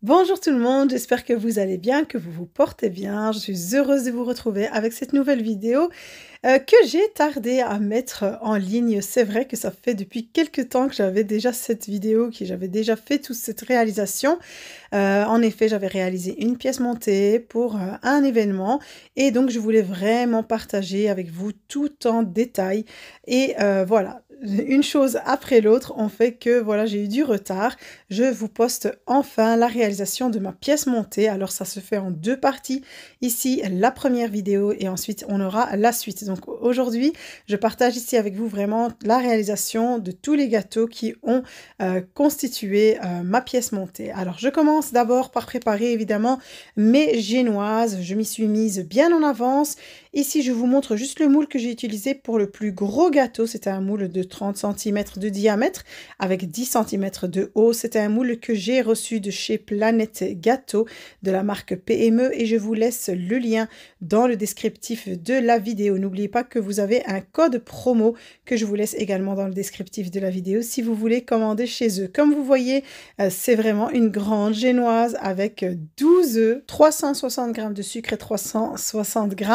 Bonjour tout le monde, j'espère que vous allez bien, que vous vous portez bien. Je suis heureuse de vous retrouver avec cette nouvelle vidéo que j'ai tardé à mettre en ligne. C'est vrai que ça fait depuis quelques temps que j'avais déjà cette vidéo, que j'avais déjà fait toute cette réalisation. En effet, j'avais réalisé une pièce montée pour un événement et donc je voulais vraiment partager avec vous tout en détail. Et voilà, une chose après l'autre ont fait que voilà, j'ai eu du retard. Je vous poste enfin la réalisation de ma pièce montée. Alors ça se fait en deux parties. Ici, la première vidéo et ensuite on aura la suite. Donc aujourd'hui, je partage ici avec vous vraiment la réalisation de tous les gâteaux qui ont constitué ma pièce montée. Alors je commence d'abord par préparer évidemment mes génoises. Je m'y suis mise bien en avance. Ici, je vous montre juste le moule que j'ai utilisé pour le plus gros gâteau. C'était un moule de 30 cm de diamètre avec 10 cm de haut. C'était un moule que j'ai reçu de chez Planète Gâteau de la marque PME et je vous laisse le lien dans le descriptif de la vidéo. N'oubliez pas que vous avez un code promo que je vous laisse également dans le descriptif de la vidéo si vous voulez commander chez eux. Comme vous voyez, c'est vraiment une grande génoise avec 12 œufs, 360 g de sucre et 360 g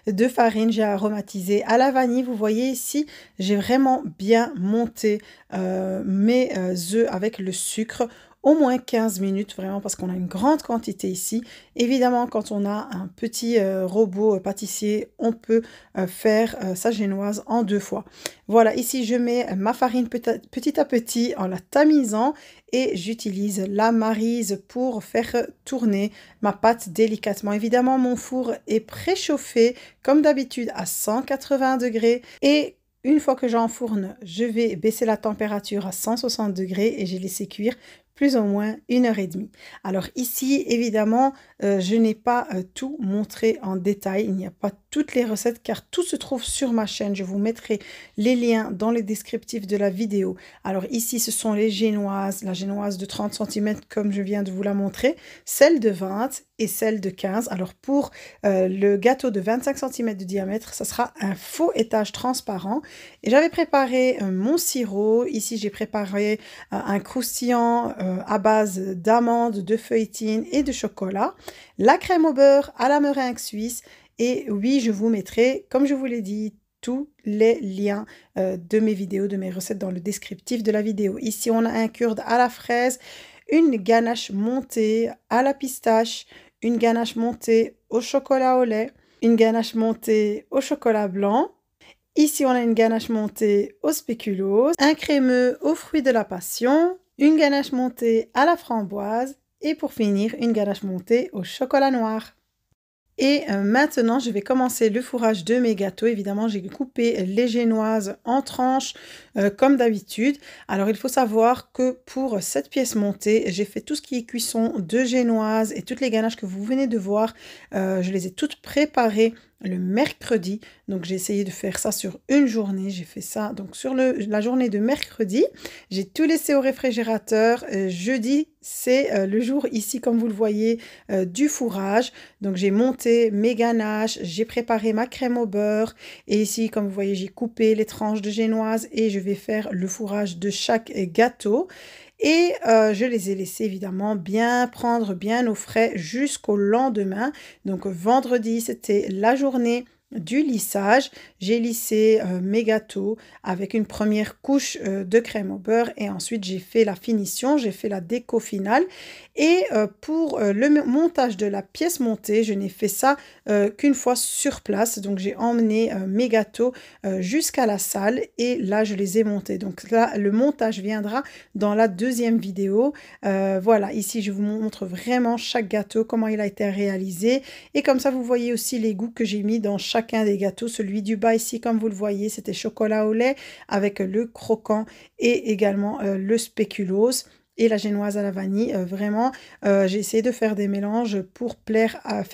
de farine. J'ai aromatisé à la vanille. Vous voyez ici, j'ai vraiment bien monté mes œufs avec le sucre au moins 15 minutes vraiment parce qu'on a une grande quantité ici. Évidemment, quand on a un petit robot pâtissier, on peut faire sa génoise en deux fois. Voilà, ici je mets ma farine petit à petit en la tamisant et j'utilise la maryse pour faire tourner ma pâte délicatement. Évidemment, mon four est préchauffé comme d'habitude à 180 degrés et une fois que j'enfourne, je vais baisser la température à 160 degrés et j'ai laissé cuire plus ou moins 1h30. Alors ici, évidemment, je n'ai pas tout montré en détail. Il n'y a pas toutes les recettes car tout se trouve sur ma chaîne. Je vous mettrai les liens dans le descriptif de la vidéo. Alors ici, ce sont les génoises. La génoise de 30 cm comme je viens de vous la montrer, celle de 20 et celle de 15. Alors pour le gâteau de 25 cm de diamètre, ça sera un faux étage transparent. Et j'avais préparé mon sirop. Ici, j'ai préparé un croustillant à base d'amandes, de feuilletine et de chocolat, la crème au beurre à la meringue suisse. Et oui, je vous mettrai, comme je vous l'ai dit, tous les liens de mes vidéos, de mes recettes dans le descriptif de la vidéo. Ici, on a un kurde à la fraise, une ganache montée à la pistache, une ganache montée au chocolat au lait, une ganache montée au chocolat blanc. Ici, on a une ganache montée au spéculoos, un crémeux aux fruits de la passion, une ganache montée à la framboise et pour finir, une ganache montée au chocolat noir. Et maintenant, je vais commencer le fourrage de mes gâteaux. Évidemment, j'ai coupé les génoises en tranches comme d'habitude. Alors, il faut savoir que pour cette pièce montée, j'ai fait tout ce qui est cuisson de génoises et toutes les ganaches que vous venez de voir. Je les ai toutes préparées le mercredi. Donc, j'ai essayé de faire ça sur une journée. J'ai fait ça donc sur la journée de mercredi. J'ai tout laissé au réfrigérateur. Jeudi, c'est le jour ici, comme vous le voyez, du fourrage. Donc, j'ai monté mes ganaches, j'ai préparé ma crème au beurre. Et ici, comme vous voyez, j'ai coupé les tranches de génoise et je vais faire le fourrage de chaque gâteau. Et je les ai laissés évidemment bien prendre bien au frais jusqu'au lendemain. Donc vendredi, c'était la journée du lissage. J'ai lissé mes gâteaux avec une première couche de crème au beurre et ensuite j'ai fait la finition, j'ai fait la déco finale. Et pour le montage de la pièce montée, je n'ai fait ça qu'une fois sur place. Donc j'ai emmené mes gâteaux jusqu'à la salle et là je les ai montés. Donc là le montage viendra dans la deuxième vidéo. Voilà, ici je vous montre vraiment chaque gâteau, comment il a été réalisé et comme ça vous voyez aussi les goûts que j'ai mis dans chacun des gâteaux. Celui du bas ici, comme vous le voyez, c'était chocolat au lait avec le croquant et également le spéculoos. Et la génoise à la vanille, vraiment, j'ai essayé de faire des mélanges pour plaire à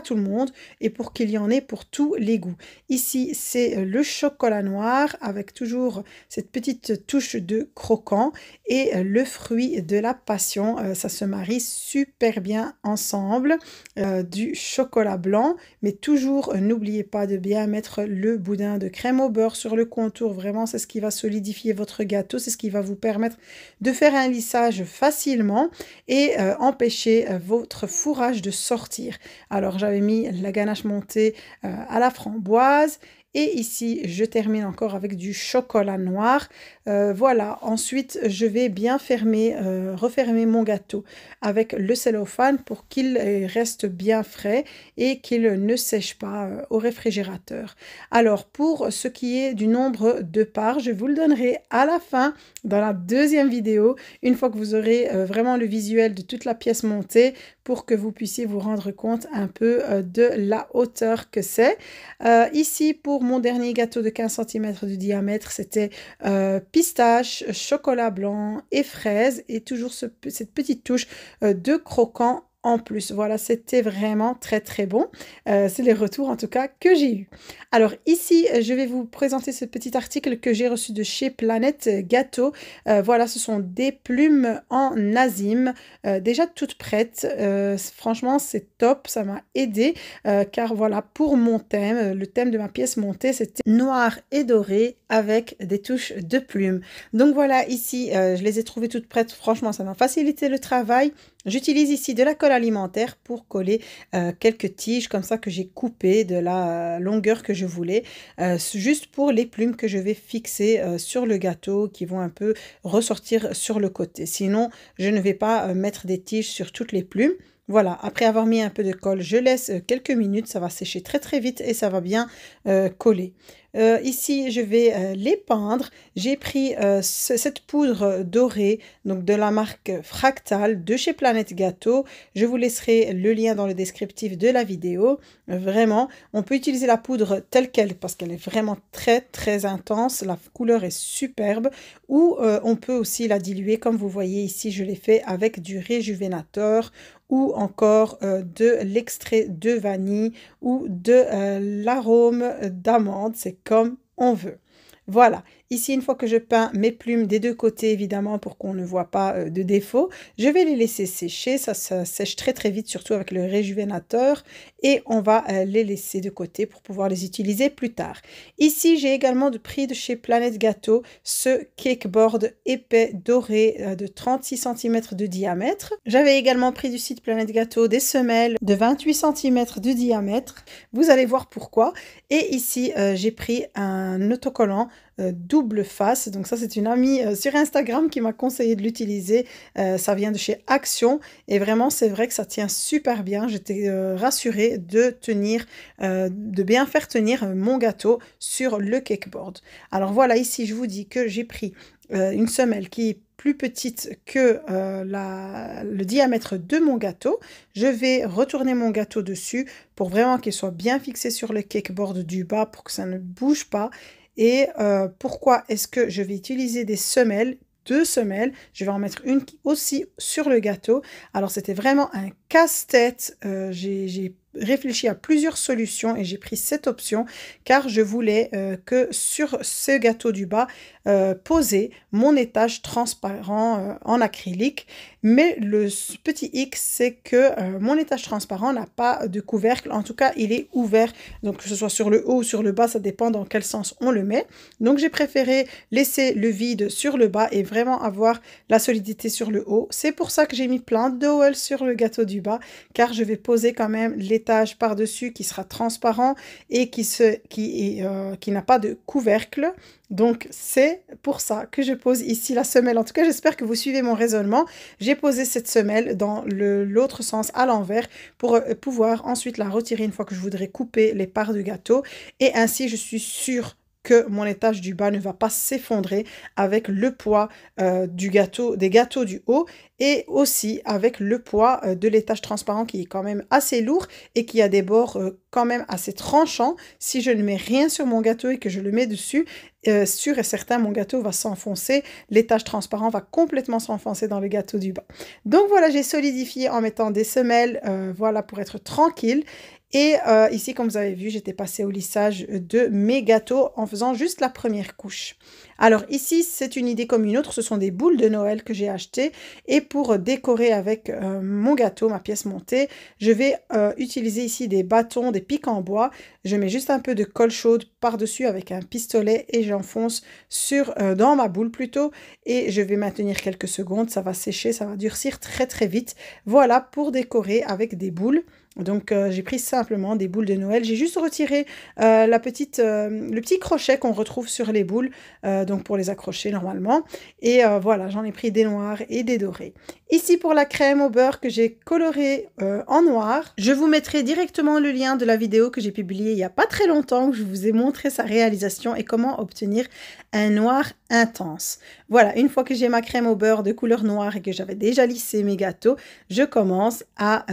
tout le monde et pour qu'il y en ait pour tous les goûts. Ici, c'est le chocolat noir avec toujours cette petite touche de croquant et le fruit de la passion. Ça se marie super bien ensemble. Du chocolat blanc, mais toujours n'oubliez pas de bien mettre le boudin de crème au beurre sur le contour. Vraiment, c'est ce qui va solidifier votre gâteau, c'est ce qui va vous permettre de faire un lissage lissage facilement et empêcher votre fourrage de sortir. Alors j'avais mis la ganache montée à la framboise. Et ici, je termine encore avec du chocolat noir. Voilà, ensuite, je vais bien refermer mon gâteau avec le cellophane pour qu'il reste bien frais et qu'il ne sèche pas au réfrigérateur. Alors, pour ce qui est du nombre de parts, je vous le donnerai à la fin dans la deuxième vidéo, une fois que vous aurez vraiment le visuel de toute la pièce montée pour que vous puissiez vous rendre compte un peu de la hauteur que c'est. Ici, pour mon dernier gâteau de 15 cm de diamètre, c'était pistache, chocolat blanc et fraise et toujours cette petite touche de croquant en plus. Voilà, c'était vraiment très très bon. C'est les retours en tout cas que j'ai eu. Alors ici, je vais vous présenter ce petit article que j'ai reçu de chez Planète Gâteau. Voilà, ce sont des plumes en azim, déjà toutes prêtes. Franchement, c'est top, ça m'a aidé car voilà, pour mon thème, le thème de ma pièce montée, c'était noir et doré avec des touches de plumes. Donc voilà, ici, je les ai trouvées toutes prêtes. Franchement, ça m'a facilité le travail. J'utilise ici de la colle alimentaire pour coller quelques tiges comme ça que j'ai coupées de la longueur que je voulais, juste pour les plumes que je vais fixer sur le gâteau qui vont un peu ressortir sur le côté. Sinon, je ne vais pas mettre des tiges sur toutes les plumes. Voilà, après avoir mis un peu de colle, je laisse quelques minutes, ça va sécher très très vite et ça va bien coller. Ici, je vais les peindre. J'ai pris cette poudre dorée, donc de la marque Fractal de chez Planète Gâteau. Je vous laisserai le lien dans le descriptif de la vidéo. Vraiment, on peut utiliser la poudre telle qu'elle parce qu'elle est vraiment très très intense. La couleur est superbe. Ou on peut aussi la diluer comme vous voyez ici, je l'ai fait avec du réjuvénateur ou encore de l'extrait de vanille ou de l'arôme d'amande, c'est comme on veut. Voilà, ici une fois que je peins mes plumes des deux côtés évidemment pour qu'on ne voit pas de défaut, je vais les laisser sécher, ça sèche très très vite surtout avec le réjuvénateur et on va les laisser de côté pour pouvoir les utiliser plus tard. Ici j'ai également pris de chez Planète Gâteau ce cakeboard épais doré de 36 cm de diamètre. J'avais également pris du site Planète Gâteau des semelles de 28 cm de diamètre, vous allez voir pourquoi. Et ici j'ai pris un autocollant double face, donc ça c'est une amie sur Instagram qui m'a conseillé de l'utiliser, ça vient de chez Action et vraiment c'est vrai que ça tient super bien, j'étais rassurée de bien faire tenir mon gâteau sur le cakeboard. Alors voilà, ici je vous dis que j'ai pris une semelle qui est plus petite que le diamètre de mon gâteau. Je vais retourner mon gâteau dessus pour vraiment qu'il soit bien fixé sur le cakeboard du bas pour que ça ne bouge pas. Et pourquoi est-ce que je vais utiliser des semelles, deux semelles, je vais en mettre une aussi sur le gâteau. Alors c'était vraiment un casse-tête, j'ai réfléchi à plusieurs solutions et j'ai pris cette option car je voulais que sur ce gâteau du bas poser mon étage transparent en acrylique, mais le petit hic c'est que mon étage transparent n'a pas de couvercle, en tout cas il est ouvert, donc que ce soit sur le haut ou sur le bas, ça dépend dans quel sens on le met. Donc j'ai préféré laisser le vide sur le bas et vraiment avoir la solidité sur le haut. C'est pour ça que j'ai mis plein de dowels sur le gâteau du bas, car je vais poser quand même l'étage par-dessus qui sera transparent et qui n'a pas de couvercle. Donc c'est pour ça que je pose ici la semelle. En tout cas, j'espère que vous suivez mon raisonnement. J'ai posé cette semelle dans l'autre sens à l'envers pour pouvoir ensuite la retirer une fois que je voudrais couper les parts du gâteau. Et ainsi, je suis sûre que mon étage du bas ne va pas s'effondrer avec le poids des gâteaux du haut et aussi avec le poids de l'étage transparent qui est quand même assez lourd et qui a des bords quand même assez tranchants. Si je ne mets rien sur mon gâteau et que je le mets dessus, sûr et certain, mon gâteau va s'enfoncer, l'étage transparent va complètement s'enfoncer dans le gâteau du bas. Donc voilà, j'ai solidifié en mettant des semelles, voilà, pour être tranquille. Et ici, comme vous avez vu, j'étais passée au lissage de mes gâteaux en faisant juste la première couche. Alors ici, c'est une idée comme une autre, ce sont des boules de Noël que j'ai achetées et pour décorer avec mon gâteau, ma pièce montée, je vais utiliser ici des bâtons, des pics en bois. Je mets juste un peu de colle chaude par-dessus avec un pistolet et j'enfonce dans ma boule plutôt et je vais maintenir quelques secondes, ça va sécher, ça va durcir très très vite. Voilà pour décorer avec des boules. Donc j'ai pris simplement des boules de Noël. J'ai juste retiré le petit crochet qu'on retrouve sur les boules, donc pour les accrocher normalement. Et voilà, j'en ai pris des noirs et des dorés. Ici pour la crème au beurre que j'ai colorée en noir, je vous mettrai directement le lien de la vidéo que j'ai publiée il n'y a pas très longtemps où je vous ai montré sa réalisation et comment obtenir un noir intense. Voilà, une fois que j'ai ma crème au beurre de couleur noire et que j'avais déjà lissé mes gâteaux, je commence à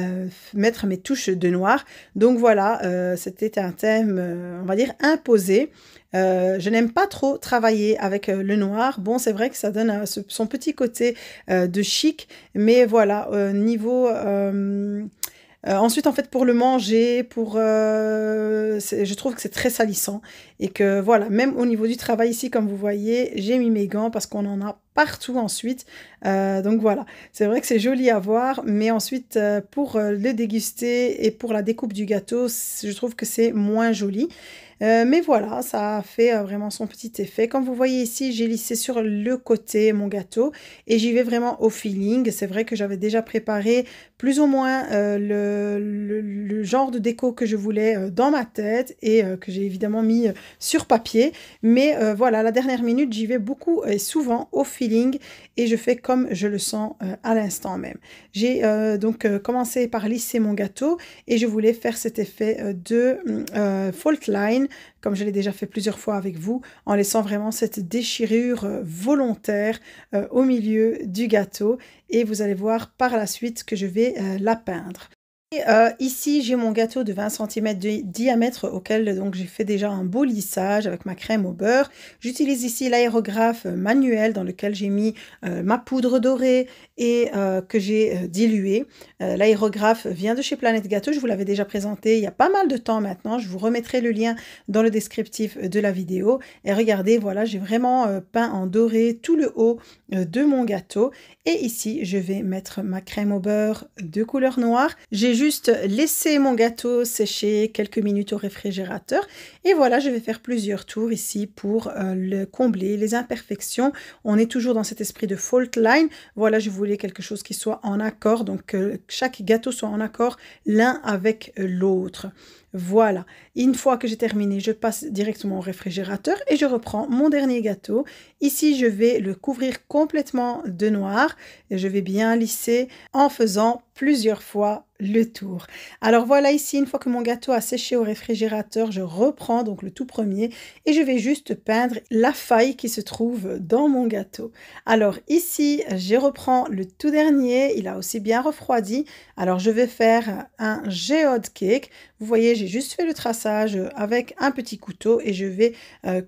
mettre mes touches de noir. Donc voilà, c'était un thème, on va dire, imposé. Je n'aime pas trop travailler avec le noir. Bon, c'est vrai que ça donne son petit côté de chic, mais voilà, niveau... ensuite, en fait, pour le manger, je trouve que c'est très salissant et que voilà, même au niveau du travail ici, comme vous voyez, j'ai mis mes gants parce qu'on en a partout ensuite. Donc voilà, c'est vrai que c'est joli à voir, mais ensuite, pour le déguster et pour la découpe du gâteau, je trouve que c'est moins joli. Mais voilà, ça a fait vraiment son petit effet. Comme vous voyez ici, j'ai lissé sur le côté mon gâteau et j'y vais vraiment au feeling. C'est vrai que j'avais déjà préparé plus ou moins le genre de déco que je voulais dans ma tête et que j'ai évidemment mis sur papier. Mais voilà, la dernière minute, j'y vais beaucoup et souvent au feeling et je fais comme je le sens à l'instant même. J'ai donc commencé par lisser mon gâteau et je voulais faire cet effet de fault line, comme je l'ai déjà fait plusieurs fois avec vous, en laissant vraiment cette déchirure volontaire au milieu du gâteau. Et vous allez voir par la suite que je vais la peindre. Et ici, j'ai mon gâteau de 20 cm de diamètre auquel donc j'ai fait déjà un beau lissage avec ma crème au beurre. J'utilise ici l'aérographe manuel dans lequel j'ai mis ma poudre dorée et que j'ai diluée. L'aérographe vient de chez Planète Gâteau, je vous l'avais déjà présenté il y a pas mal de temps maintenant. Je vous remettrai le lien dans le descriptif de la vidéo. Et regardez, voilà, j'ai vraiment peint en doré tout le haut de mon gâteau. Et ici, je vais mettre ma crème au beurre de couleur noire. J'ai juste laissé mon gâteau sécher quelques minutes au réfrigérateur. Et voilà, je vais faire plusieurs tours ici pour combler les imperfections. On est toujours dans cet esprit de fault line. Voilà, je voulais quelque chose qui soit en accord, donc que chaque gâteau soit en accord l'un avec l'autre. Voilà, une fois que j'ai terminé, je passe directement au réfrigérateur et je reprends mon dernier gâteau. Ici, je vais le couvrir complètement de noir et je vais bien lisser en faisant plusieurs fois le tour. Alors voilà, ici, une fois que mon gâteau a séché au réfrigérateur, je reprends donc le tout premier et je vais juste peindre la faille qui se trouve dans mon gâteau. Alors ici, je reprends le tout dernier, il a aussi bien refroidi. Alors je vais faire un geode cake. Vous voyez, j'ai juste fait le traçage avec un petit couteau et je vais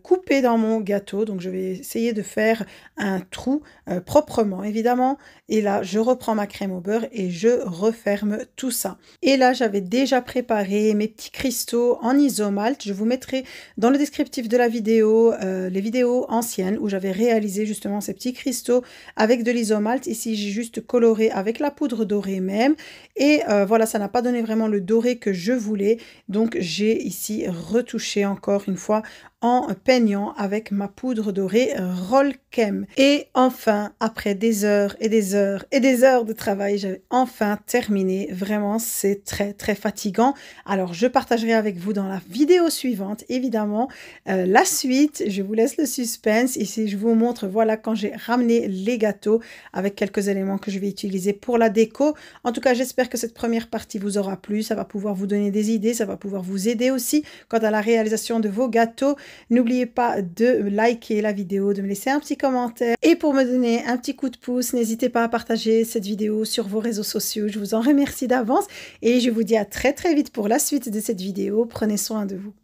couper dans mon gâteau. Donc je vais essayer de faire un trou proprement évidemment. Et là, je reprends ma crème au beurre et je referme tout ça. Et là, j'avais déjà préparé mes petits cristaux en isomalt. Je vous mettrai dans le descriptif de la vidéo les vidéos anciennes où j'avais réalisé justement ces petits cristaux avec de l'isomalt. Ici, j'ai juste coloré avec la poudre dorée même. Et voilà, ça n'a pas donné vraiment le doré que je voulais. Donc, j'ai ici retouché encore une fois en peignant avec ma poudre dorée Rollchem. Et enfin, après des heures et des heures et des heures de travail, j'ai enfin terminé. Vraiment, c'est très très fatigant. Alors, je partagerai avec vous dans la vidéo suivante, évidemment, la suite. Je vous laisse le suspense. Ici, je vous montre, voilà, quand j'ai ramené les gâteaux avec quelques éléments que je vais utiliser pour la déco. En tout cas, j'espère que cette première partie vous aura plu. Ça va pouvoir vous donner des idées, ça va pouvoir vous aider aussi quant à la réalisation de vos gâteaux. N'oubliez pas de liker la vidéo, de me laisser un petit commentaire. Et pour me donner un petit coup de pouce, n'hésitez pas à partager cette vidéo sur vos réseaux sociaux. Je vous en remercie d'avance et je vous dis à très très vite pour la suite de cette vidéo. Prenez soin de vous.